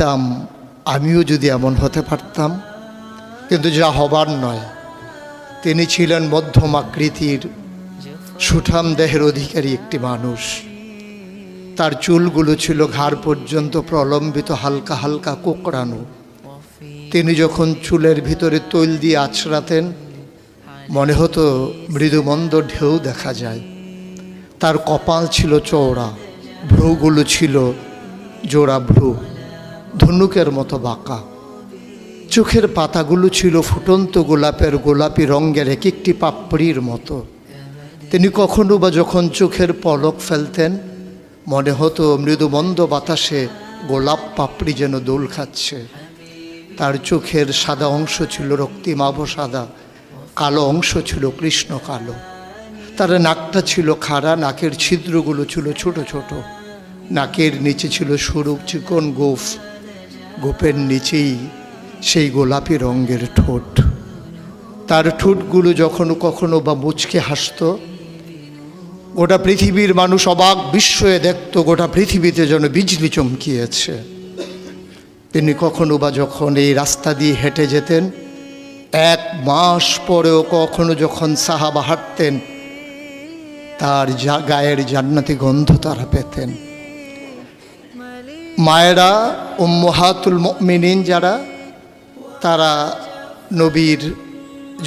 চাইতাম আমিও যদি এমন হতে পারতাম, কিন্তু যা হবার নয়। তিনি ছিলেন মধ্যম আকৃতির সুঠাম দেহের অধিকারী একটি মানুষ। তার চুলগুলো ছিল ঘাড় পর্যন্ত প্রলম্বিত, হালকা হালকা কোঁকড়ানো। তিনি যখন চুলের ভিতরে তৈল দিয়ে আছড়াতেন, মনে হতো মৃদুমন্দ ঢেউ দেখা যায়। তার কপাল ছিল চওড়া, ভ্রুগুলো ছিল জোড়া ভ্রু, ধনুকের মতো বাঁকা। চোখের পাতাগুলো ছিল ফুটন্ত গোলাপের গোলাপি রঙের এক একটি পাপড়ির মতো। তিনি কখনো বা যখন চোখের পলক ফেলতেন, মনে হতো মৃদুমন্দ বাতাসে গোলাপ পাপড়ি যেন দোল খাচ্ছে। তার চোখের সাদা অংশ ছিল রক্তিমাভ সাদা, কালো অংশ ছিল কৃষ্ণ কালো। তার নাকটা ছিল খাড়া, নাকের ছিদ্রগুলো ছিল ছোট ছোট। নাকের নিচে ছিল সরু চিকন গোঁফ, গোঁফের নিচেই সেই গোলাপি রঙের ঠোঁট। তার ঠোঁটগুলো যখনও কখনো বা মুচকে হাসত, গোটা পৃথিবীর মানুষ অবাক বিস্ময়ে দেখত গোটা পৃথিবীতে যেন বিজলি চমকিয়েছে। তিনি কখনো বা যখন এই রাস্তা দিয়ে হেঁটে যেতেন, 1 মাস পরেও কখনো যখন সাহাবা হাঁটতেন, তার গায়ের জান্নাতি গন্ধ তারা পেতেন। মায়েরা উম্মাহাতুল মুমিনিন যারা, তারা নবীর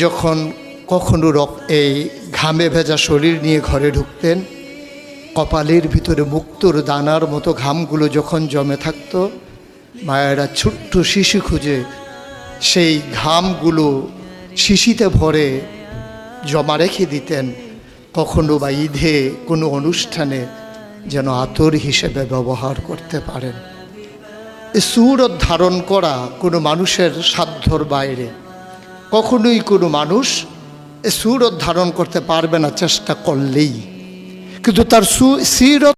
যখন কখনো এই ঘামে ভেজা শরীর নিয়ে ঘরে ঢুকতেন, কপালের ভিতরে মুক্তোর দানার মতো ঘামগুলো যখন জমে থাকতো, মায়েরা ছোট্ট শিশি খুঁজে সেই ঘামগুলো শিশিতে ভরে জমা রেখে দিতেন, কখনো বা ঈদে কোনো অনুষ্ঠানে যেন আতর হিসেবে ব্যবহার করতে পারেন। এই সুরত ধারণ করা কোনো মানুষের সাধ্যর বাইরে। কখনোই কোনো মানুষ এই সুরত ধারণ করতে পারবে না চেষ্টা করলেই, কিন্তু তার সিরত